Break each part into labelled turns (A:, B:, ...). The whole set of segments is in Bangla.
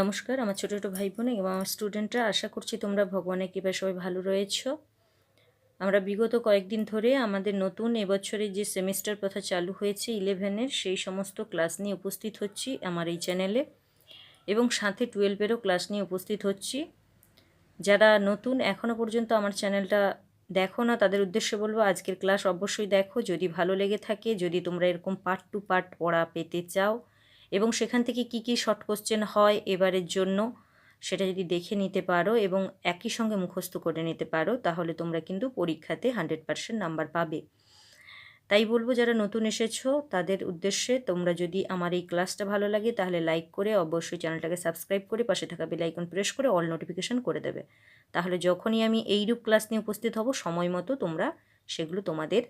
A: নমস্কার আমার ছোটো ছোটো ভাই বোন এবং আমার স্টুডেন্টরা, আশা করছি তোমরা ভগবানের কৃপায় সবাই ভালো রয়েছো। আমরা বিগত কয়েকদিন ধরে আমাদের নতুন এবছরে যে সেমিস্টার প্রথা চালু হয়েছে 11-এর সেই সমস্ত ক্লাস নিয়ে উপস্থিত হচ্ছি আমার এই চ্যানেলে, এবং সাথে 12-এরও ক্লাস নিয়ে উপস্থিত হচ্ছি। যারা নতুন এখনও পর্যন্ত আমার চ্যানেলটা দেখো না তাদের উদ্দেশ্যে বলবো আজকের ক্লাস অবশ্যই দেখো, যদি ভালো লেগে থাকে, যদি তোমরা এরকম পার্ট টু পার্ট পড়া পেতে চাও এবং সেখান থেকে কি কি শর্ট কোশ্চেন হয় এবারের জন্য সেটা যদি দেখে নিতে পারো এবং একই সঙ্গে মুখস্থ করে নিতে পারো, তাহলে তোমরা কিন্তু পরীক্ষাতে 100% নাম্বার পাবে। তাই বলবো যারা নতুন এসেছো তাদের উদ্দেশ্যে, তোমরা যদি আমার এই ক্লাসটা ভালো লাগে তাহলে লাইক করে অবশ্যই চ্যানেলটাকে সাবস্ক্রাইব করে পাশে থাকা বেল আইকন প্রেস করে অল নোটিফিকেশন করে দেবে। তাহলে যখনই আমি এইরূপ ক্লাস নিয়ে উপস্থিত হব সময় মতো তোমরা সেগুলো তোমাদের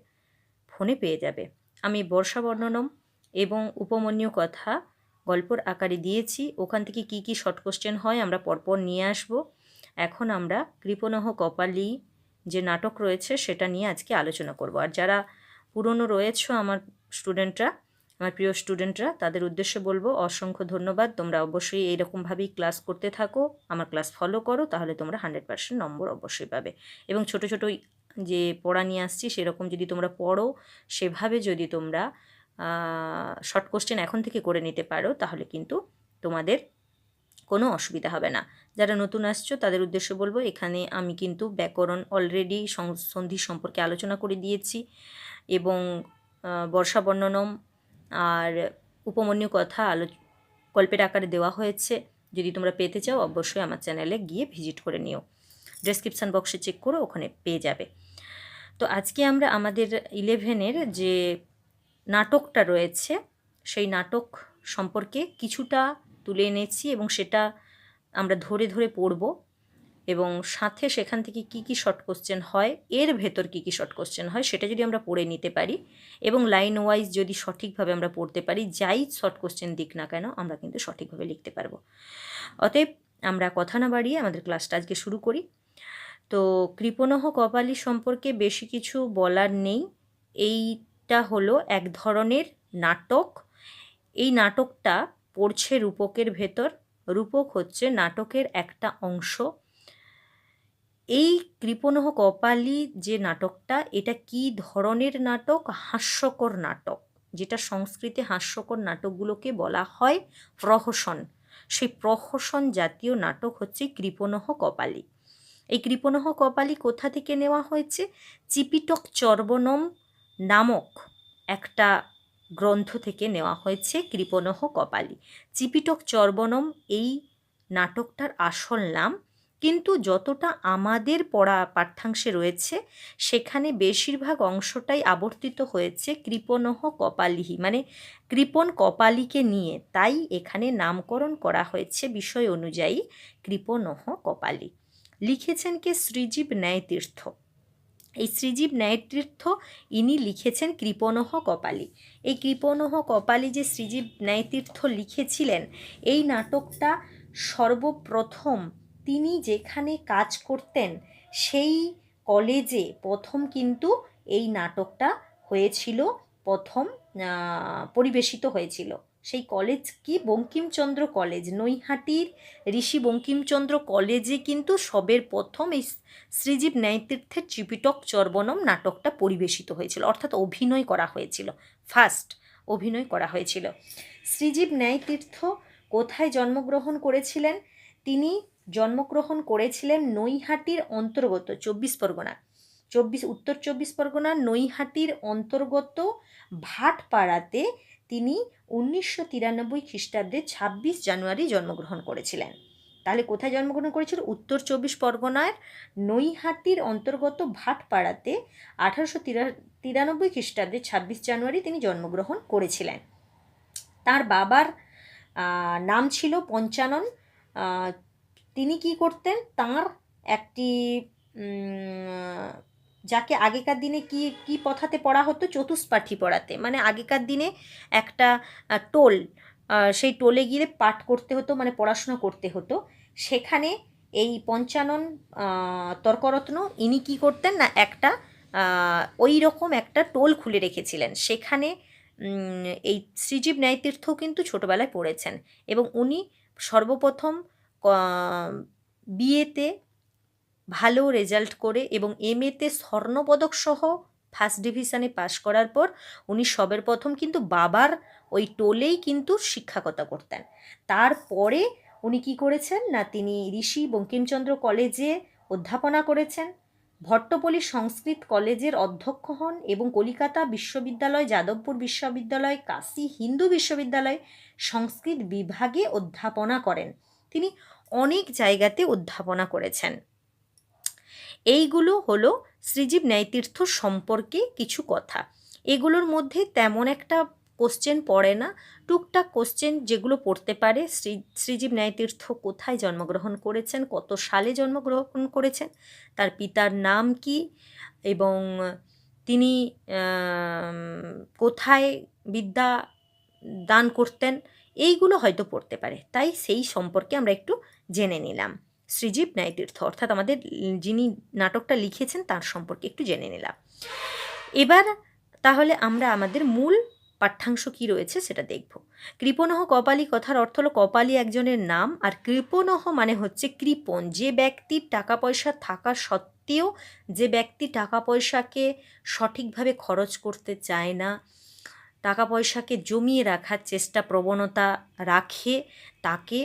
A: ফোনে পেয়ে যাবে। আমি বর্ষা বর্ণনম এবং উপমন্যু কথা গল্পর আকারে দিয়েছি, ওখান থেকে কি কি শর্ট কোশ্চেন হয় আমরা পরপর নিয়ে আসব। এখন আমরা কৃপণহ কপালী যে নাটক রয়েছে সেটা নিয়ে আজকে আলোচনা করব। আর যারা পুরনো রয়েছে আমার স্টুডেন্টরা, আমার প্রিয় স্টুডেন্টরা, তাদের উদ্দেশ্যে বলবো অসংখ্য ধন্যবাদ। তোমরা অবশ্যই এইরকমভাবেই ক্লাস করতে থাকো, আমার ক্লাস ফলো করো, তাহলে তোমরা 100% নম্বর অবশ্যই পাবে। এবং ছোটো ছোটো যে পড়া নিয়ে আসছি সেরকম যদি তোমরা পড়ো, সেভাবে যদি তোমরা শর্ট কোশ্চেন এখন থেকে করে নিতে পারো, তাহলে কিন্তু তোমাদের কোনো অসুবিধা হবে না। যারা নতুন আসছো তাদের উদ্দেশ্যে বলবো এখানে আমি কিন্তু ব্যাকরণ অলরেডি সন্ধি সম্পর্কে আলোচনা করে দিয়েছি, এবং বর্ষা বর্ণনম আর উপমন্যু কথা গল্পের আকারে দেওয়া হয়েছে। যদি তোমরা পেতে চাও অবশ্যই আমার চ্যানেলে গিয়ে ভিজিট করে নিও, ডেসক্রিপশান বক্সে চেক করো, ওখানে পেয়ে যাবে। তো আজকে আমরা আমাদের 11-এর যে নাটকটা রয়েছে সেই নাটক সম্পর্কে কিছুটা তুলে এনেছি এবং সেটা আমরা ধরে ধরে পড়ব, এবং সাথে সেখান থেকে কি কি শর্ট কোশ্চেন হয়, এর ভেতর কি কি শর্ট কোশ্চেন হয় সেটা যদি আমরা পড়ে নিতে পারি এবং লাইন ওয়াইজ যদি সঠিকভাবে আমরা পড়তে পারি, যাই শর্ট কোশ্চেন দিক না কেন আমরা কিন্তু সঠিকভাবে লিখতে পারবো। অতএব আমরা কথা না বাড়িয়ে আমাদের ক্লাসটা আজকে শুরু করি। তো কৃপণহ কপালী সম্পর্কে বেশি কিছু বলার নেই। এইটা হলো এক ধরনের নাটক। এই নাটকটা পড়ছে রূপকের ভেতর, রূপক হচ্ছে নাটকের একটা অংশ। এই কৃপণহ কপালী যে নাটকটা, এটা কি ধরনের নাটক? হাস্যকর নাটক, যেটা সংস্কৃতে হাস্যকর নাটকগুলোকে বলা হয় প্রহসন। সেই প্রহসন জাতীয় নাটক হচ্ছে কৃপণহ কপালী। এই কৃপণহ কপালী কোথা থেকে নেওয়া হয়েছে? চিপিটক চর্বণম নামক একটা গ্রন্থ থেকে নেওয়া হয়েছে কৃপণহ কপালী। চিপিটক চর্বণম এই নাটকটার আসল নাম, কিন্তু যতটা আমাদের পড়া পাঠ্যাংশে রয়েছে সেখানে বেশিরভাগ অংশটাই আবর্তিত হয়েছে কৃপণহ কপালীহি, মানে কৃপণ কপালীকে নিয়ে, তাই এখানে নামকরণ করা হয়েছে বিষয় অনুযায়ী কৃপণহ কপালী। লিখেছেন কে? শ্রীজীব ন্যায়তীর্থ। এই শ্রীজীব ন্যায়তীর্থ ইনি লিখেছেন কৃপণহ কপালী। এই কৃপণহ কপালী যে শ্রীজীব ন্যায়তীর্থ লিখেছিলেন, এই নাটকটা সর্বপ্রথম তিনি যেখানে কাজ করতেন সেই কলেজে প্রথম কিন্তু এই নাটকটা হয়েছিল, প্রথম পরিবেশিত হয়েছিল। সেই কলেজ কি? বঙ্কিমচন্দ্র কলেজ, নৈহাটির ঋষি বঙ্কিমচন্দ্র কলেজে কিন্তু সবের প্রথম এই শ্রীজীব ন্যায়তীর্থের চিপিটক চর্বণম নাটকটা পরিবেশিত হয়েছিল, অর্থাৎ অভিনয় করা হয়েছিল, ফার্স্ট অভিনয় করা হয়েছিল। শ্রীজীব ন্যায়তীর্থ কোথায় জন্মগ্রহণ করেছিলেন? তিনি জন্মগ্রহণ করেছিলেন নৈহাটির অন্তর্গত 24 পরগনা, উত্তর 24 পরগনার নৈহাটির অন্তর্গত ভাটপাড়াতে তিনি 1993 খ্রিস্টাব্দে 26 জানুয়ারি জন্মগ্রহণ করেছিলেন। তাহলে কোথায় জন্মগ্রহণ করেছিল? উত্তর 24 পরগনার নৈহাটির অন্তর্গত ভাটপাড়াতে 1893 খ্রিস্টাব্দে 26 জানুয়ারি তিনি জন্মগ্রহণ করেছিলেন। তার বাবার নাম ছিল পঞ্চানন। তিনি কি করতেন? তাঁর একটি যাকে আগেকার দিনে কি কি পথাতে পড়া হতো? চতুষ্পাঠী পড়াতে, মানে আগেকার দিনে একটা টোল, সেই টোলে গিয়ে পাঠ করতে হতো, মানে পড়াশোনা করতে হতো। সেখানে এই পঞ্চানন তর্করত্ন ইনি কী করতেন না, একটা ওই রকম একটা টোল খুলে রেখেছিলেন। সেখানে এই শ্রীজীব ন্যায়তীর্থ কিন্তু ছোটোবেলায় পড়েছেন এবং উনি সর্বপ্রথম বিএতে ভালো রেজাল্ট করে এবং এমএতে স্বর্ণপদক সহ ফার্স্ট ডিভিশনে পাশ করার পর উনি সবের প্রথম কিন্তু বাবার ওই টোলেই কিন্তু শিক্ষকতা করতেন। তারপরে উনি কি করেছেন না, তিনি ঋষি বঙ্কিমচন্দ্র কলেজে অধ্যাপনা করেছেন, ভট্টপল্লী সংস্কৃত কলেজের অধ্যক্ষ হন এবং কলিকাতা বিশ্ববিদ্যালয়, যাদবপুর বিশ্ববিদ্যালয়, কাশী হিন্দু বিশ্ববিদ্যালয় সংস্কৃত বিভাগে অধ্যাপনা করেন। তিনি অনেক জায়গাতে অধ্যাপনা করেছেন। এইগুলো হলো শ্রীজীব ন্যায়তীর্থ সম্পর্কে কিছু কথা। এগুলোর মধ্যে তেমন একটা কোশ্চেন পড়ে না, টুকটাক কোশ্চেন যেগুলো পড়তে পারে, শ্রীজীব ন্যায়তীর্থ কোথায় জন্মগ্রহণ করেছেন, কত সালে জন্মগ্রহণ করেছেন, তার পিতার নাম কি এবং তিনি কোথায় বিদ্যা দান করতেন, এইগুলো হয়তো পড়তে পারে। তাই সেই সম্পর্কে আমরা একটু জেনে নিলাম। শ্রীজীব ন্যায়তীর্থ অর্থাৎ আমাদের যিনি নাটকটা লিখেছেন তার সম্পর্কে একটু জেনে নিলাম। এবার তাহলে আমরা আমাদের মূল পাঠ্যাংশ কী রয়েছে সেটা দেখব। কৃপণহ কপালী কথার অর্থ হলো কপালী একজনের নাম, আর কৃপণহ মানে হচ্ছে কৃপণ, যে ব্যক্তির টাকা পয়সা থাকা সত্ত্বেও যে ব্যক্তি টাকা পয়সাকে সঠিকভাবে খরচ করতে চায় না, টাকা পয়সাকে জমিয়ে রাখার চেষ্টা প্রবণতা রাখে, তাকে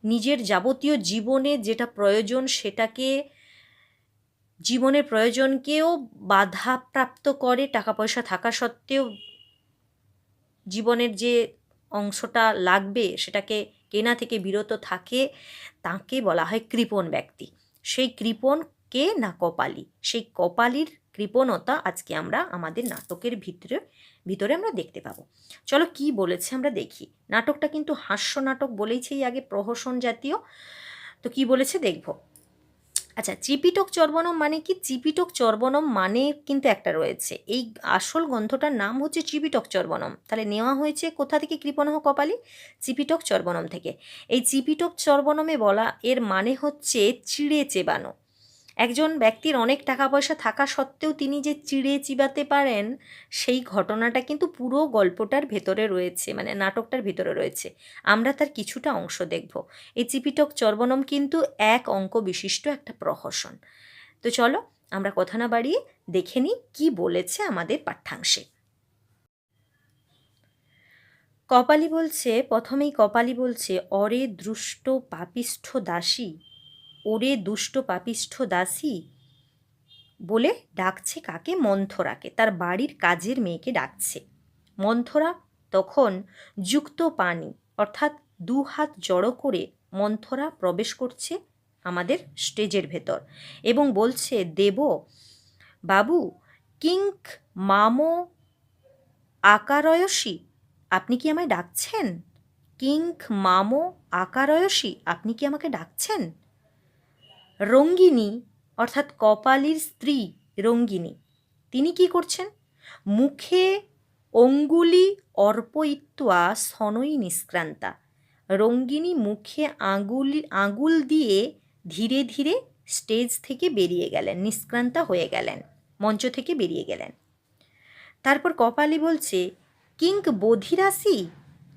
A: নিজের যাবতীয় জীবনে যেটা প্রয়োজন সেটাকে, জীবনের প্রয়োজনকেও বাধাপ্রাপ্ত করে, টাকা পয়সা থাকা সত্ত্বেও জীবনের যে অংশটা লাগবে সেটাকে কেনা থেকে বিরত থাকে, তাকে বলা হয় কৃপণ ব্যক্তি। সেই কৃপণ কে না কপালী, সেই কপালীর কৃপণতা আজকে আমরা আমাদের নাটকের ভিতরে আমরা দেখতে পাবো। চলো কি বলেছে আমরা দেখি। নাটকটা কিন্তু হাস্য নাটক বলেইছেই আগে, প্রহসন জাতীয়। তো কি বলেছে দেখব। আচ্ছা, চিপিটক চর্বণম মানে কি? চিপিটক চর্বণম মানে কিন্তু একটা রয়েছে, এই আসল গ্রন্থটার নাম হচ্ছে চিপিটক চর্বণম। তাহলে নেওয়া হয়েছে কোথা থেকে? কৃপণহ কপালী, চিপিটক চর্বণম থেকে। এই চিপিটক চর্বণমে বলা এর মানে হচ্ছে চিড়ে চেবানো। একজন ব্যক্তির অনেক টাকা পয়সা থাকা সত্ত্বেও তিনি যে চিড়ে চিবাতে পারেন, সেই ঘটনাটা কিন্তু পুরো গল্পটার ভেতরে রয়েছে, মানে নাটকটার ভেতরে রয়েছে। আমরা তার কিছুটা অংশ দেখব। এই চিপিটক চর্বণম কিন্তু এক অঙ্ক বিশিষ্ট একটা প্রহসন। তো চলো আমরা কথা না বাড়িয়ে দেখে নিই কী বলেছে আমাদের পাঠ্যাংশে। কপালী বলছে, প্রথমেই কপালী বলছে, অরে দুষ্ট পাপিষ্ঠ দাসী, ওরে দুষ্ট পাপিষ্ঠ দাসী বলে ডাকছে কাকে? মন্থরাকে, তার বাড়ির কাজের মেয়েকে ডাকছে। মন্থরা তখন যুক্ত পানি অর্থাৎ দু হাত জড়ো করে মন্থরা প্রবেশ করছে আমাদের স্টেজের ভেতর এবং বলছে, দেব বাবু কিঙ্ক মামো আকারয়সী, আপনি কি আমায় ডাকছেন? কিঙ্ক মামো আকারয়সী, আপনি কি আমাকে ডাকছেন? রঙ্গিনী অর্থাৎ কপালীর স্ত্রী রঙ্গিনী, তিনি কি করছেন? মুখে অঙ্গুলি অর্পয়িত্বা সনৈ নিষ্ক্রান্তা, রঙ্গিনী মুখে আঙুল দিয়ে ধীরে ধীরে স্টেজ থেকে বেরিয়ে গেলেন, নিষ্ক্রান্তা হয়ে গেলেন, মঞ্চ থেকে বেরিয়ে গেলেন। তারপর কপালী বলছে, কিঙ্ক বধিরাসি,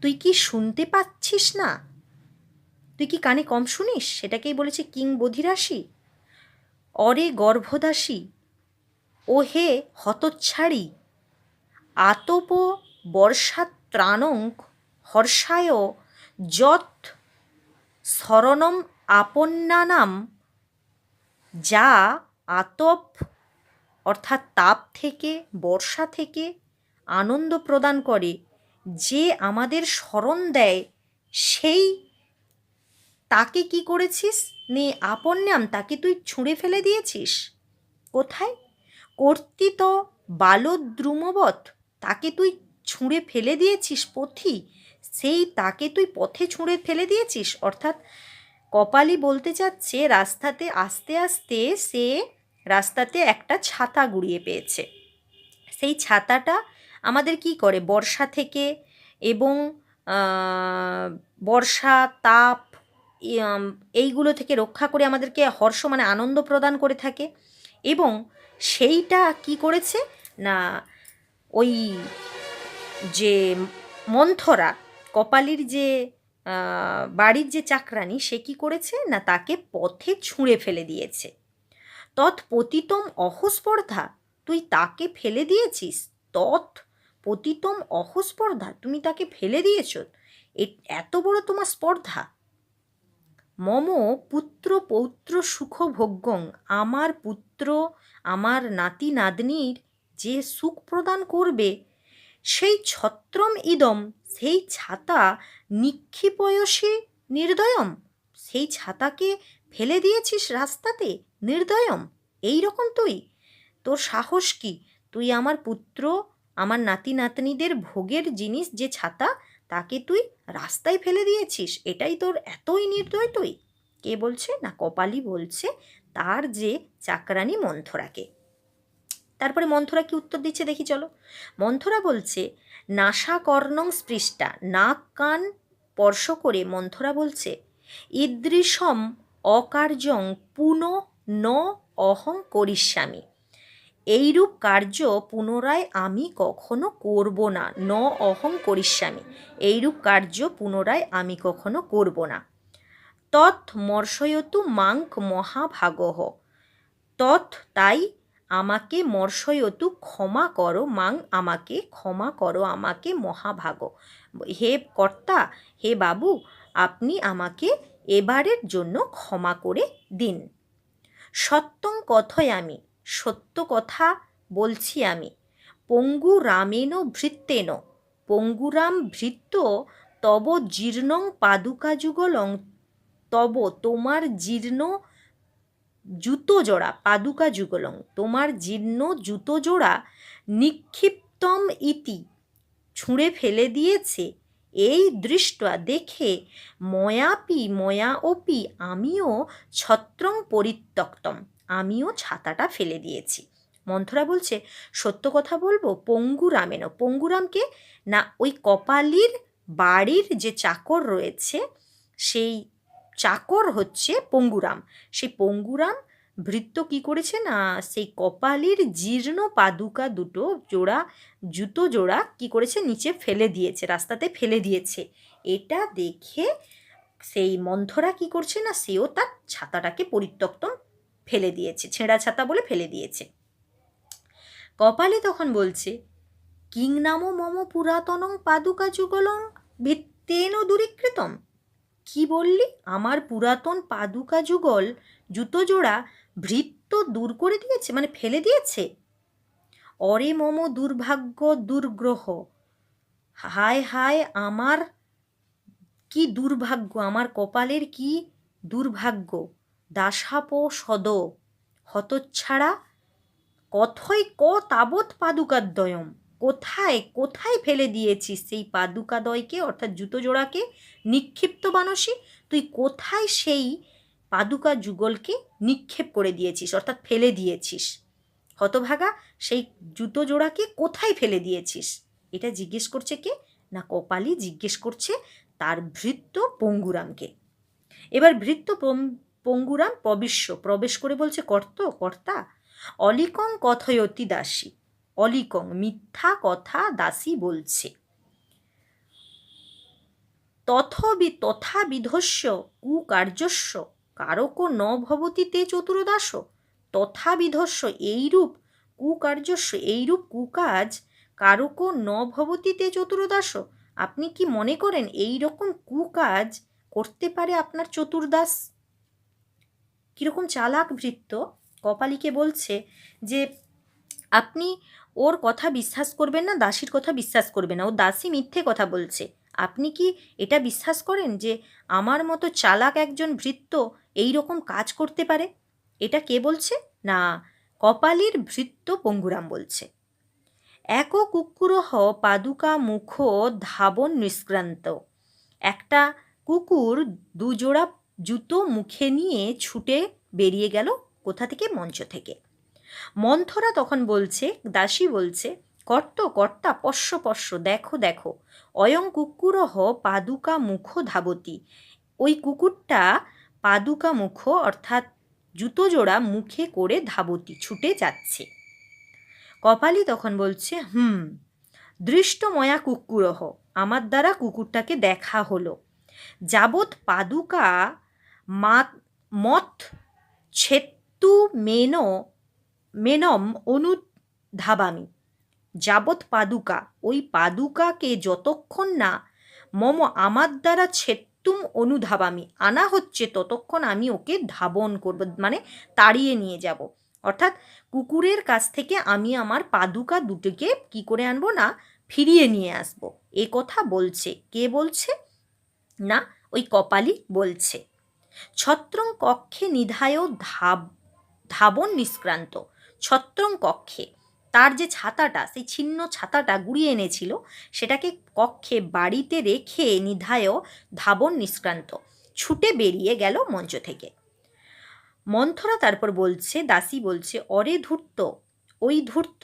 A: তুই কি শুনতে পাচ্ছিস না? তুই কি কানে কম শুনিস? সেটাকেই বলেছে কিং বধিরাসি। অরে গর্ভদাসী, ও হে হতচ্ছাড়ি, আতপ বর্ষাত্রাণং হর্ষায় যৎ শরণম আপন্নানাম, যা আতপ অর্থাৎ তাপ থেকে, বর্ষা থেকে আনন্দ প্রদান করে, যে আমাদের শরণ দেয়, সেই তাকে কি করেছিস? নে আপন্যাম, তাকে তুই ছুঁড়ে ফেলে দিয়েছিস। কোথায়? কর্তৃত বালদ্রুমবৎ, তাকে তুই ছুঁড়ে ফেলে দিয়েছিস পথি, সেই তাকে তুই পথে ছুঁড়ে ফেলে দিয়েছিস। অর্থাৎ কপালী বলতে চাচ্ছে রাস্তাতে আস্তে আস্তে সে রাস্তাতে একটা ছাতা গুড়িয়ে পেয়েছে। সেই ছাতাটা আমাদের কি করে? বর্ষা থেকে এবং বর্ষা, তাপ, এইগুলো থেকে রক্ষা করে আমাদেরকে হর্ষ মানে আনন্দ প্রদান করে থাকে। এবং সেইটা কি করেছে না, ওই যে মন্থরা, কপালীর যে বাড়ির যে চাকরানি সে কী করেছে না তাকে পথে ছুঁড়ে ফেলে দিয়েছে। তৎপতিতম অহস্পর্ধা, তুই তাকে ফেলে দিয়েছিস। তৎপতিতম অহস্পর্ধা, তুমি তাকে ফেলে দিয়েছ, এত বড় তোমার স্পর্ধা। মম পুত্র পৌত্র সুখ ভোগ্যং, আমার পুত্র আমার নাতি নাতনির যে সুখ প্রদান করবে সেই ছত্রম ইদম, সেই ছাতা নিক্ষিপয়সী নির্দয়ম, সেই ছাতাকে ফেলে দিয়েছিস রাস্তাতে নির্দয়ম। এই রকম তোর সাহস কি? তুই আমার পুত্র আমার নাতি নাতনিদের ভোগের জিনিস যে ছাতা তাকে তুই রাস্তায় ফেলে দিয়েছিস, এটাই তোর এতই নির্দয় তুই? কে বলছে না কপালি বলছে তার যে চাকরানি মন্থরাকে। তারপরে মন্থরা কি উত্তর দিচ্ছে দেখি চলো। মন্থরা বলছে নাসা কর্ণং স্পৃষ্টা, নাক কান স্পর্শ করে মন্থরা বলছে ঈদৃশম অকার্যং পুন ন অহং করিষ্যামি, এইরূপ কার্য পুনরায় আমি কখনো করব না। ন অহং করিষ্যামি, এইরূপ কার্য পুনরায় আমি কখনো করব না। তৎ মর্ষয়তু মাঙ্ক মহাভাগহ, তৎ তাই আমাকে মর্ষয়তু ক্ষমা করো, মাং আমাকে ক্ষমা করো, আমাকে মহাভাগ, হে কর্তা হে বাবু আপনি আমাকে এবারের জন্য ক্ষমা করে দিন। সত্যং কথয় আমি, সত্য কথা বলছি আমি। পঙ্গু রামেন ভৃত্যেন, পঙ্গুরাম ভৃত্য তব জীর্ণং পাদুকা যুগলং, তব তোমার জীর্ণ জুতো জোড়া, পাদুকা যুগলং তোমার জীর্ণ জুতো জোড়া, নিক্ষিপ্তম ইতি ছুঁড়ে ফেলে দিয়েছে, এই দৃষ্টা দেখে ময়াপি ময়াওপি আমিও ছত্রং পরিত্যক্তম, আমিও ছাতাটা ফেলে দিয়েছি। মন্থরা বলছে সত্য কথা বলবো, পঙ্গুরামেন, পঙ্গুরামকে না ওই কপালির বাড়ির যে চাকর রয়েছে সেই চাকর হচ্ছে পঙ্গুরাম, সেই পঙ্গুরাম ভৃত্য কি করেছে না সেই কপালির জীর্ণ পাদুকা দুটো জোড়া জুতো জোড়া কি করেছে নিচে ফেলে দিয়েছে, রাস্তাতে ফেলে দিয়েছে। এটা দেখে সেই মন্থরা কি করছে না সেও তার ছাতাটাকে পরিত্যক্ত ফেলে দিয়েছে, ছেঁড়া ছাতা বলে ফেলে দিয়েছে। কপালি তখন বলছে কিং নাম মম পুরাতনং পাদুকা যুগলং ভিত্তেন দূরীকৃতম, কি বললি? আমার পুরাতন পাদুকা যুগল জুতো জোড়া ভৃত্য দূর করে দিয়েছে, মানে ফেলে দিয়েছে। অরে মম দুর্ভাগ্য দুর্গ্রহ, হায় হায় আমার কি দুর্ভাগ্য, আমার কপালের কি দুর্ভাগ্য। দাসাপ সদ হতচ্ছাড়া, কথই ক তাবৎ পাদুকাদ্বয়ম, কোথায় কোথায় ফেলে দিয়েছিস সেই পাদুকাদয়কে অর্থাৎ জুতো জোড়াকে, নিক্ষিপ্ত মানসী তুই কোথায় সেই পাদুকা যুগলকে নিক্ষেপ করে দিয়েছিস অর্থাৎ ফেলে দিয়েছিস, হতভাগা সেই জুতো জোড়াকে কোথায় ফেলে দিয়েছিস। এটা জিজ্ঞেস করছে কে না কপালি জিজ্ঞেস করছে তার ভৃত্য পঙ্গুরামকে। এবার ভৃত্য পঙ্গুরাম প্রবেশ করে বলছে কর্তা অলিকং কথয়তি দাসী, অলিকং মিথ্যা কথা দাসী বলছে। তথা বিধস্য কুকার্যস্য কারক ন ভবতি তে চতুরদাস, তথা বিধস্য এইরূপ কুকার্যস্য এইরূপ কুকাজ কারক ন ভবতি তে চতুরদাস, আপনি কি মনে করেন এই রকম কুকাজ করতে পারে আপনার চতুর্দাস? কীরকম চালাক ভৃত্য, কপালিকে বলছে যে আপনি ওর কথা বিশ্বাস করবেন না, দাসীর কথা বিশ্বাস করবেন না, ও দাসী মিথ্যে কথা বলছে। আপনি কি এটা বিশ্বাস করেন যে আমার মতো চালাক একজন ভৃত্য এই রকম কাজ করতে পারে? এটা কে বলছে না কপালির ভৃত্য পঙ্গুরাম বলছে। এক কুকুরহ পাদুকা মুখ ধাবন নিষ্ক্রান্ত, একটা কুকুর দুজোড়া জুতো মুখে নিয়ে ছুটে বেরিয়ে গেল কোথা থেকে? মঞ্চ থেকে। মন্থরা তখন বলছে, দাসী বলছে কর্তা পশ্য দেখো দেখো, অয়ং কুকুরহ পাদুকা মুখ ধাবতী, ওই কুকুরটা পাদুকা মুখ অর্থাৎ জুতো জোড়া মুখে করে ধাবতী ছুটে যাচ্ছে। কপালি তখন বলছে দৃষ্টময়া কুকুরহ, আমার দ্বারা কুকুরটাকে দেখা হলো। যাবৎ পাদুকা মত ছেত্তু মেনম অনুধাবামি। যাবৎ পাদুকা, ওই পাদুকাকে যতক্ষণ না আমার দ্বারা ছেত্তুম অনুধাবামি, আনা হচ্ছে, ততক্ষণ আমি ওকে ধাবন করব, মানে তাড়িয়ে নিয়ে যাব। অর্থাৎ কুকুরের কাছ থেকে আমি আমার পাদুকা দুটোকে কি করে আনবো না, ফিরিয়ে নিয়ে আসব। এ কথা বলছে কে? বলছে না ওই কপালি বলছে। ছত্রং কক্ষে নিধায় ধাবন নিষ্ক্রান্ত। ছত্রং কক্ষে, তার যে ছাতাটা, সেই ছিন্ন ছাতাটা গুড়িয়ে এনেছিল, সেটাকে কক্ষে বাড়িতে রেখে নিধায় ধাবন নিষ্ক্রান্ত, ছুটে বেরিয়ে গেল মঞ্চ থেকে। মন্থরা তারপর বলছে, দাসী বলছে, অরে ধূর্ত, ওই ধূর্ত,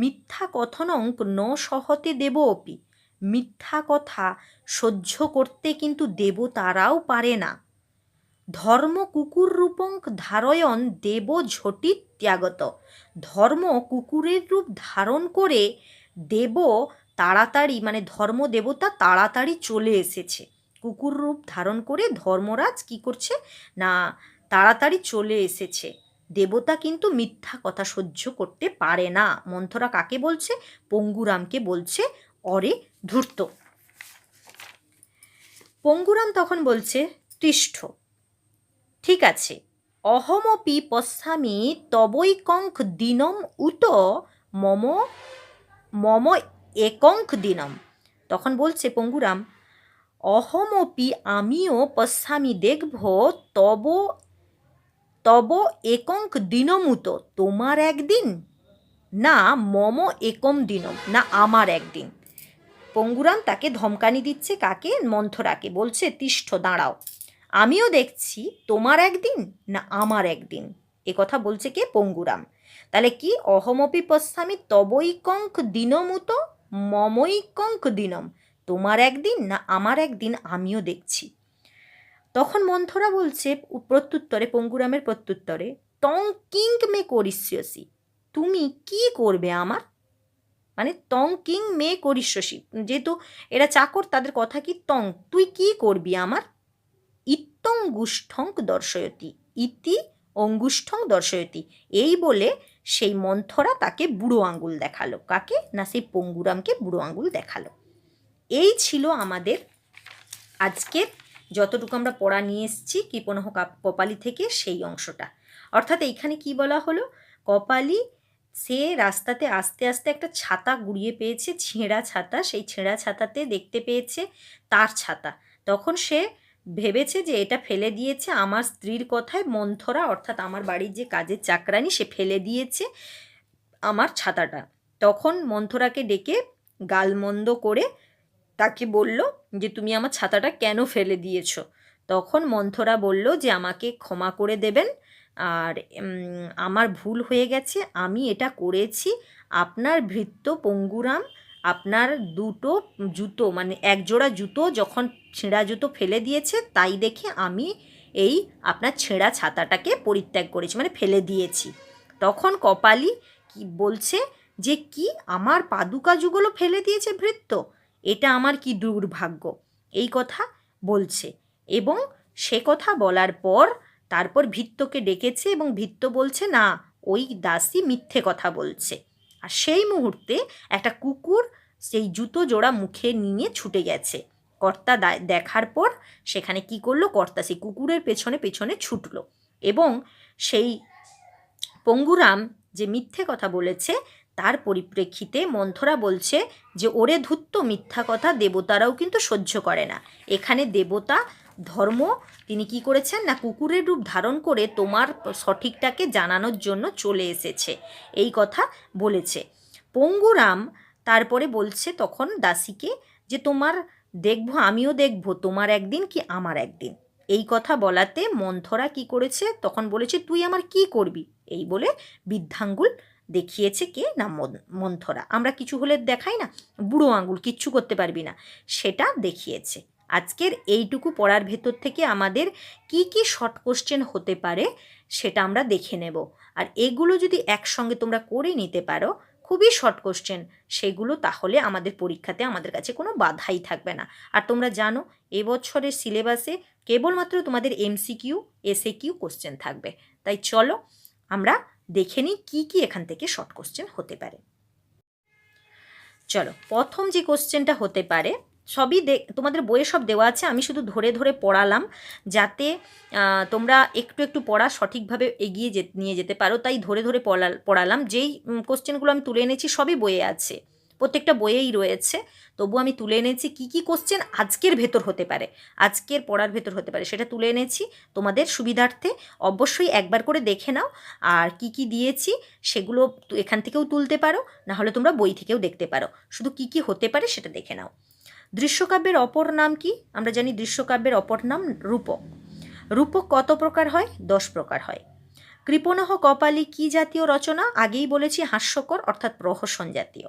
A: মিথ্যা কথনঙ্ক ন সহতে দেব অপি। মিথ্যা কথা সহ্য করতে কিন্তু দেবতারাও পারে না। ধর্ম কুকুর রূপঙ্ক ধারয়ন দেব ঝটি ত্যাগত। ধর্ম কুকুরের রূপ ধারণ করে দেব তাড়াতাড়ি, মানে ধর্ম দেবতা তাড়াতাড়ি চলে এসেছে। কুকুর রূপ ধারণ করে ধর্মরাজ কি করছে না, তাড়াতাড়ি চলে এসেছে। দেবতা কিন্তু মিথ্যা কথা সহ্য করতে পারে না। মন্থরা কাকে বলছে? পঙ্গুরামকে বলছে অরে ধূর্ত। পঙ্গুরাম তখন বলছে, তিষ্ঠ, ঠিক আছে, অহমপি পশ্যামি তবৈকঙ্ক দিনম উত মম মম একঙ্ক দিনম। তখন বলছে পঙ্গুরাম, অহমপি, আমিও, পশ্যামি দেখব, তব তব একঙ্ক দিনমুত, তোমার একদিন, না মম একম দিনম, না আমার একদিন। পঙ্গুরাম তাকে ধমকানি দিচ্ছে, কাকে? মন্থরাকে। বলছে, তিষ্ঠ, দাঁড়াও, আমিও দেখছি তোমার একদিন না আমার একদিন। এ কথা বলছে কে? পঙ্গুরাম। তাহলে কি? অহমপি পশ্যামি তবৈকঙ্ক দিনমুত মমৈকঙ্ক দিনম, তোমার একদিন না আমার একদিন আমিও দেখছি। তখন মন্থরা বলছে প্রত্যুত্তরে, পঙ্গুরামের প্রত্যুত্তরে, তং কিং মে করিষ্যসি, তুমি কি করবে আমার, মানে তং কিং মে করিষ্যসি, যেহেতু এরা চাকর, তাদের কথা কি তং, তুই কি করবি আমার। ইত্যঙ্গুষ্ঠং দর্শয়তি, ইতি অঙ্গুষ্ঠং দর্শয়তি, এই বলে সেই মন্থরা তাকে বুড়ো আঙ্গুল দেখালো। কাকে? না সেই পঙ্গুরামকে বুড়ো আঙ্গুল দেখালো। এই ছিল আমাদের আজকের যতটুকু আমরা পড়া নিয়ে এসেছি কৃপণহ কপালি থেকে, সেই অংশটা। অর্থাৎ এইখানে কি বলা হলো, কপালি সে রাস্তাতে আস্তে আস্তে একটা ছাতা গুড়িয়ে পেয়েছে, ছেঁড়া ছাতা। সেই ছেঁড়া ছাতাতে দেখতে পেয়েছে তার ছাতা। তখন সে ভেবেছে যে এটা ফেলে দিয়েছে আমার স্ত্রীর কথায় মন্থরা, অর্থাৎ আমার বাড়ির যে কাজের চাকরানি, সে ফেলে দিয়েছে আমার ছাতাটা। তখন মন্থরাকে ডেকে গালমন্দ করে তাকে বলল যে তুমি আমার ছাতাটা কেন ফেলে দিয়েছো। তখন মন্থরা বলল যে আমাকে ক্ষমা করে দেবেন, আর আমার ভুল হয়ে গেছে, আমি এটা করেছি। আপনার ভৃত্য পঙ্গুরাম আপনার দুটো জুতো, মানে একজোড়া জুতো যখন ছেঁড়া জুতো ফেলে দিয়েছে, তাই দেখে আমি এই আপনার ছেঁড়া ছাতাটাকে পরিত্যাগ করেছি, মানে ফেলে দিয়েছি। তখন কপালি কি বলছে যে কি, আমার পাদুকা যুগলো ফেলে দিয়েছে ভৃত্য, এটা আমার কি দুর্ভাগ্য, এই কথা বলছে। এবং সে কথা বলার পর তারপর ভৃত্যকে ডেকেছে, এবং ভৃত্য বলছে না ওই দাসী মিথ্যে কথা বলছে। আর সেই মুহূর্তে একটা কুকুর সেই জুতো জোড়া মুখে নিয়ে ছুটে গেছে। কর্তা দেখার পর সেখানে কি করলো, কর্তা সেই কুকুরের পেছনে পেছনে ছুটলো, এবং সেই পঙ্গুরাম যে মিথ্যে কথা বলেছে তার পরিপ্রেক্ষিতে মন্থরা বলছে যে ওরে ধূর্ত, মিথ্যা কথা দেবতারাও কিন্তু সহ্য করে না। এখানে দেবতা ধর্ম তিনি কি করেছেন না, কুকুরের রূপ ধারণ করে তোমার সঠিকটাকে জানানোর জন্য চলে এসেছে, এই কথা বলেছে। পঙ্গুরাম তারপরে বলছে তখন দাসীকে যে তোমার দেখবো, আমিও দেখবো তোমার একদিন কি আমার একদিন। এই কথা বলাতে মন্থরা কি করেছে, তখন বলেছে তুই আমার কি করবি, এই বলে বৃদ্ধাঙ্গুল দেখিয়েছে কে না মন্থরা। আমরা কিছু হলে দেখাই না বুড়ো আঙ্গুল, কিচ্ছু করতে পারবি না, সেটা দেখিয়েছে। আজকের এইটুকু পড়ার ভেতর থেকে আমাদের কি কি শর্ট কোশ্চেন হতে পারে সেটা আমরা দেখে নেব। আর এগুলো যদি একসঙ্গে তোমরা করে নিতে পারো, খুবই শর্ট কোশ্চেন, সেগুলো তাহলে আমাদের পরীক্ষাতে আমাদের কাছে কোনো বাধাই থাকবে না। আর তোমরা জানো এবছরের সিলেবাসে কেবলমাত্র তোমাদের MCQ SAQ কোশ্চেন থাকবে। তাই চলো আমরা দেখে নিই কী কী এখান থেকে শর্ট কোশ্চেন হতে পারে। চলো, প্রথম যে কোশ্চেনটা হতে পারে, সবই তোমাদের বইয়ে সব দেওয়া আছে, আমি শুধু ধরে ধরে পড়ালাম যাতে তোমরা একটু একটু পড়া সঠিকভাবে এগিয়ে নিয়ে যেতে পারো, তাই ধরে ধরে পড়ালাম। যেই কোশ্চেনগুলো আমি তুলে এনেছি সবই বইয়ে আছে, প্রত্যেকটা বইয়েই রয়েছে, তবু আমি তুলে এনেছি কি কি কোশ্চেন আজকের ভেতর হতে পারে, আজকের পড়ার ভেতর হতে পারে, সেটা তুলে এনেছি তোমাদের সুবিধার্থে। অবশ্যই একবার করে দেখে নাও, আর কি কি দিয়েছি সেগুলো এখান থেকেও তুলতে পারো, না হলে তোমরা বই থেকেও দেখতে পারো। শুধু কি কি হতে পারে সেটা দেখে নাও। দৃশ্যকাব্যের অপর নাম কি? আমরা জানি দৃশ্যকাব্যের অপর নাম রূপক। রূপক কত প্রকার হয়? 10 প্রকার হয়। কৃপণহ কপালী কি জাতীয় রচনা? আগেই বলেছি হাস্যকর অর্থাৎ প্রহসন জাতীয়।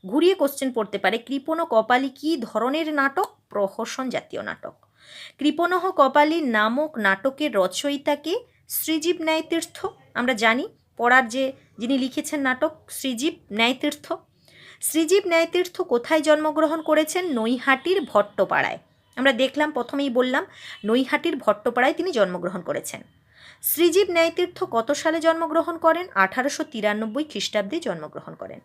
A: ঘুরিয়ে কোশ্চেন পড়তে পারে, কৃপণ কপালী কি ধরনের নাটক? প্রহসন জাতীয় নাটক। কৃপণহ কপালী নামক নাটকের রচয়িতাকে? শ্রীজীব ন্যায়তীর্থ। আমরা জানি পড়ার যিনি লিখেছেন নাটক শ্রীজীব ন্যায়তীর্থ। শ্রীজীব ন্যায়তীর্থ কোথায় জন্মগ্রহণ করেছেন? নৈহাটির ভট্টপাড়ায়। আমরা দেখলাম, প্রথমেই বললাম নৈহাটির ভট্টপাড়ায় তিনি জন্মগ্রহণ করেছেন। শ্রীজীব ন্যায়তীর্থ কত সালে জন্মগ্রহণ করেন? 1893 খ্রিস্টাব্দে জন্মগ্রহণ করেন।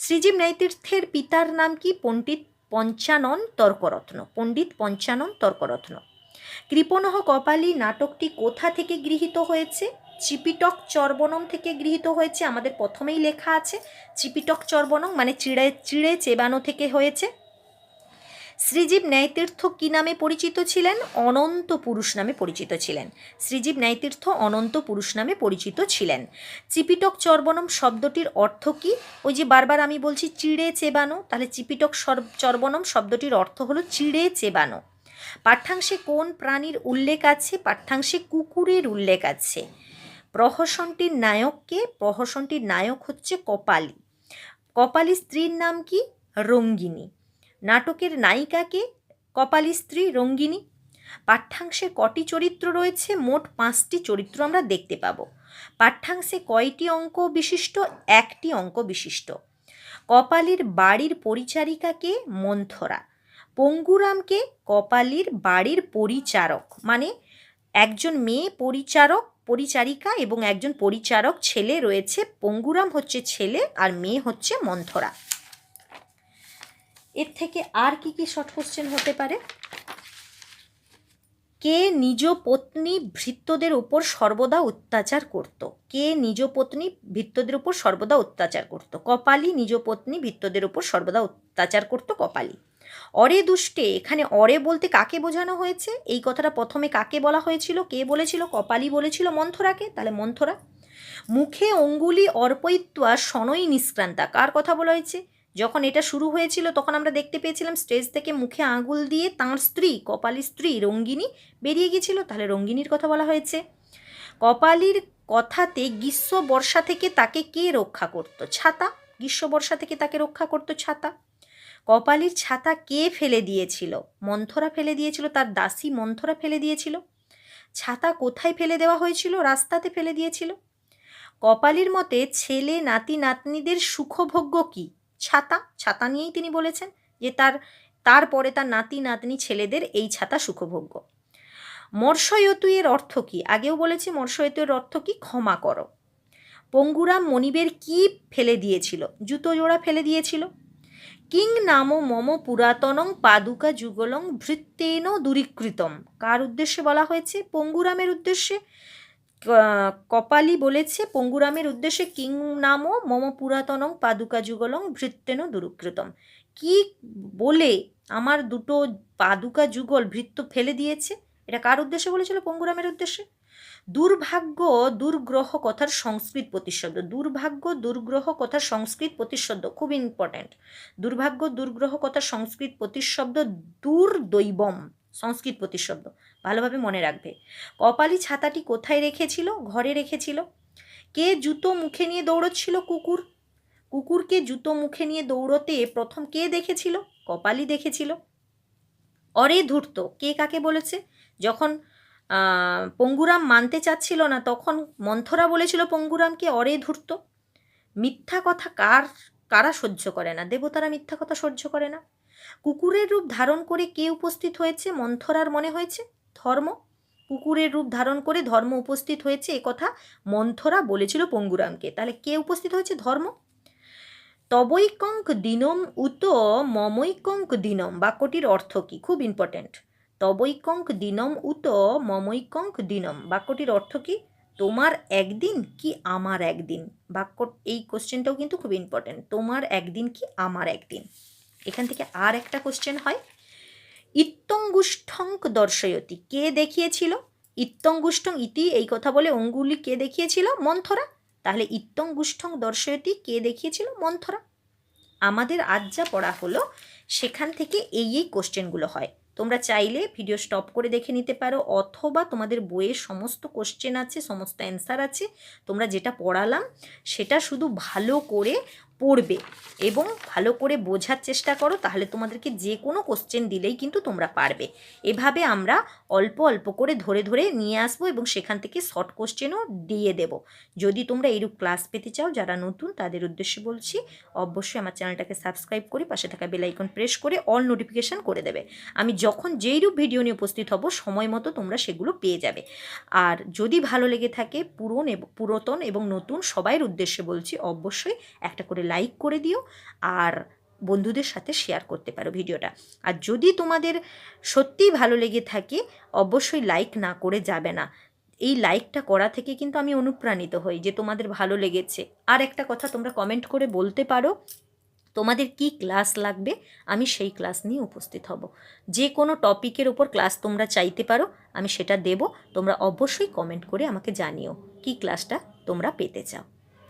A: শ্রীজীব ন্যায়তীর্থের পিতার নাম কি? পণ্ডিত পঞ্চানন তর্করত্ন। পণ্ডিত পঞ্চানন তর্করত্ন। কৃপণহ কপালী নাটকটি কোথা থেকে গৃহীত হয়েছে? চিপিটক চর্বণম থেকে গৃহীত হয়েছে। আমাদের প্রথমেই লেখা আছে চিপিটক চর্বণম মানে চিড়ে চেবানো থেকে হয়েছে। শ্রীজীব ন্যায়তীর্থ কি নামে পরিচিত ছিলেন? অনন্ত পুরুষ নামে পরিচিত ছিলেন। শ্রীজীব ন্যায়তীর্থ অনন্ত পুরুষ নামে পরিচিত ছিলেন। চিপিটক চর্বণম শব্দটির অর্থ কি? ওই যে বারবার আমি বলছি চিড়ে চেবানো, তাহলে চিপিটক চর্বণম শব্দটির অর্থ হলো চিড়ে চেবানো। পাঠ্যাংশে কোন প্রাণীর উল্লেখ আছে? পাঠ্যাংশে কুকুরের উল্লেখ আছে। প্রহসনটির নায়ককে? প্রহসনটির নায়ক হচ্ছে কপালী। কপালী স্ত্রীর নাম কি? রঙ্গিনী। নাটকের নায়িকাকে? কপালী স্ত্রী রঙ্গিনী। পাঠ্যাংশে কটি চরিত্র রয়েছে? মোট 5টি চরিত্র আমরা দেখতে পাব। পাঠ্যাংশে কয়টি অঙ্ক বিশিষ্ট? 1টি অঙ্ক বিশিষ্ট। কপালীর বাড়ির পরিচারিকাকে? মন্থরা। পঙ্গুরামকে? কপালীর বাড়ির পরিচারক, মানে একজন মেয়ে পরিচারিকা এবং একজন পরিচারক ছেলে রয়েছে। পঙ্গুরাম হচ্ছে ছেলে আর মেয়ে হচ্ছে মন্থরা। এর থেকে আর কি কি শর্ট কোশ্চেন হতে পারে? কে নিজ পত্নী ভৃত্যদের উপর সর্বদা অত্যাচার করত? কে নিজ পত্নী ভৃত্যদের উপর সর্বদা অত্যাচার করত? কপালী নিজ পত্নী ভৃত্যদের উপর সর্বদা অত্যাচার করত কপালী। অরে দুষ্টে, এখানে অরে বলতে কাকে বোঝানো হয়েছে? এই কথাটা প্রথমে কাকে বলা হয়েছিল? কে বলেছিল? কপালী বলেছিল মন্থরাকে, তাহলে মন্থরা। মুখে অঙ্গুলি অর্পয়িত্বা শনৈ নিষ্ক্রান্তা, কার কথা বলা হয়েছে? যখন এটা শুরু হয়েছিল তখন আমরা দেখতে পেয়েছিলাম স্টেজ থেকে মুখে আঙুল দিয়ে তাঁর স্ত্রী কপালীর স্ত্রী রঙ্গিনী বেরিয়ে গিয়েছিল, তাহলে রঙ্গিনীর কথা বলা হয়েছে। কপালীর কথাতে গ্রীষ্ম বর্ষা থেকে তাকে কে রক্ষা করত? ছাতা। গ্রীষ্ম বর্ষা থেকে তাকে রক্ষা করত ছাতা। কপালীর ছাতা কে ফেলে দিয়েছিল? মন্থরা ফেলে দিয়েছিল, তার দাসী মন্থরা ফেলে দিয়েছিল। ছাতা কোথায় ফেলে দেওয়া হয়েছিল? রাস্তাতে ফেলে দিয়েছিল। কপালীর মতে ছেলে নাতি নাতনিদের সুখভোগ্য কি? ছাতা। ছাতা নিয়েই তিনি বলেছেন যে তারপরে তার নাতি নাতনি ছেলেদের এই ছাতা সুখভোগ্য। মর্ষয়তু এর অর্থ কি? আগেও বলেছি মর্ষয়তু এর অর্থ কি? ক্ষমা করো। পঙ্গুরাম মনিবের কি ফেলে দিয়েছিল? জুতো জোড়া ফেলে দিয়েছিল। কিং নাম মম পুরাতনং পাদুকা যুগলং ভৃত্যেন দূরীকৃতম, কার উদ্দেশ্যে বলা হয়েছে? পঙ্গুরামের উদ্দেশ্যে। কপালী বলেছে পঙ্গুরামের উদ্দেশ্যে কিং নাম মম পুরাতনং পাদুকা যুগলং ভৃত্যেন দূরীকৃতম, কি বলে আমার দুটো পাদুকা যুগল ভৃত্য ফেলে দিয়েছে? এটা কার উদ্দেশ্যে বলেছিল? পঙ্গুরামের উদ্দেশ্যে। দুর্ভাগ্য দুর্গ্রহ কথার সংস্কৃত প্রতিশব্দ। দুর্ভাগ্য দুর্গ্রহ কথার সংস্কৃত প্রতিশব্দ খুব ইম্পর্ট্যান্ট। দুর্ভাগ্য দুর্গ্রহ কথার সংস্কৃত প্রতিশব্দ দুর্দৈবম, সংস্কৃত প্রতিশব্দ, ভালোভাবে মনে রাখবে। কপালী ছাতাটি কোথায় রেখেছিল? ঘরে রেখেছিল। কে জুতো মুখে নিয়ে দৌড়চ্ছিল? কুকুর। কুকুরকে জুতো মুখে নিয়ে দৌড়তে প্রথম কে দেখেছিল? কপালী দেখেছিল। অরে ধূর্ত, কে কাকে বলেছে? যখন পঙ্গুরাম মানতে চাচ্ছিল না তখন মন্থরা বলেছিল পঙ্গুরামকে অরে ধূর্ত। মিথ্যা কথা কারা সহ্য করে না? দেবতারা মিথ্যা কথা সহ্য করে না। কুকুরের রূপ ধারণ করে কে উপস্থিত হয়েছে? মন্থরার মনে হয়েছে ধর্ম। কুকুরের রূপ ধারণ করে ধর্ম উপস্থিত হয়েছে, এ কথা মন্থরা বলেছিল পঙ্গুরামকে। তাহলে কে উপস্থিত হয়েছে? ধর্ম। তবৈকঙ্ক দিনম উত মমৈকঙ্ক দিনম, বাক্যটির অর্থ কী? খুব ইম্পর্ট্যান্ট। তবৈকঙ্ক দিনম উত মমৈকঙ্ক দিনম, বাক্যটির অর্থ কী? তোমার একদিন কি আমার একদিন। এই কোশ্চেনটাও কিন্তু খুব ইম্পর্ট্যান্ট। তোমার একদিন কি আমার একদিন। এখান থেকে আর একটা কোশ্চেন হয়, ইত্যঙ্গুষ্ঠঙ্ক দর্শয়তি, কে দেখিয়েছিল? ইত্যঙ্গুষ্ঠং ইতি, এই কথা বলে অঙ্গুলি কে দেখিয়েছিল? মন্থরা। তাহলে ইত্যঙ্গুষ্ঠং দর্শয়তি কে দেখিয়েছিল? মন্থরা। আমাদের আজ যা পড়া হলো সেখান থেকে এই কোশ্চেনগুলো হয়। তোমরা চাইলে ভিডিও স্টপ করে দেখে নিতে পারো, অথবা তোমাদের বইয়ের সমস্ত কোশ্চেন আছে, সমস্ত অ্যান্সার আছে। তোমরা যেটা পড়ালাম সেটা শুধু ভালো করে পড়বে এবং ভালো করে বোঝার চেষ্টা করো, তাহলে তোমাদেরকে যে কোনো কোশ্চেন দিলেই কিন্তু তোমরা পারবে। এভাবে আমরা অল্প অল্প করে ধরে ধরে নিয়ে আসবো এবং সেখান থেকে শর্ট কোশ্চেনও দিয়ে দেব। যদি তোমরা এইরূপ ক্লাস পেতে চাও, যারা নতুন তাদের উদ্দেশ্যে বলছি, অবশ্যই আমার চ্যানেলটাকে সাবস্ক্রাইব করে পাশে থাকা বেল আইকন প্রেস করে অল নোটিফিকেশান করে দেবে। আমি যখন যেইরূপ ভিডিও নিয়ে উপস্থিত হব সময় মতো তোমরা সেগুলো পেয়ে যাবে। আর যদি ভালো লেগে থাকে, পুরাতন এবং নতুন সবাইয়ের উদ্দেশ্যে বলছি, অবশ্যই একটা করে লাইক করে দিও আর বন্ধুদের সাথে শেয়ার করতে পারো ভিডিওটা। আর যদি তোমাদের সত্যিই ভালো লেগে থাকে, অবশ্যই লাইক না করে যাবে না। এই লাইকটা করা থেকে কিন্তু আমি অনুপ্রাণিত হই যে তোমাদের ভালো লেগেছে। আর একটা কথা তোমরা কমেন্ট করে বলতে পারো তোমাদের কি ক্লাস লাগবে, আমি সেই ক্লাস নিয়ে উপস্থিত হব। যে কোনো টপিকের ওপর ক্লাস তোমরা চাইতে পারো, আমি সেটা দেব। তোমরা অবশ্যই কমেন্ট করে আমাকে জানিও কি ক্লাসটা তোমরা পেতে চাও।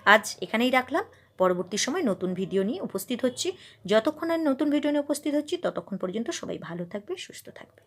A: আজ এখানেই রাখলাম, পরবর্তী সময় নতুন ভিডিও নিয়ে উপস্থিত হচ্ছি। যতক্ষণ আর নতুন ভিডিও নিয়ে উপস্থিত হচ্ছি ততক্ষণ পর্যন্ত সবাই ভালো থাকবে, সুস্থ থাকবে।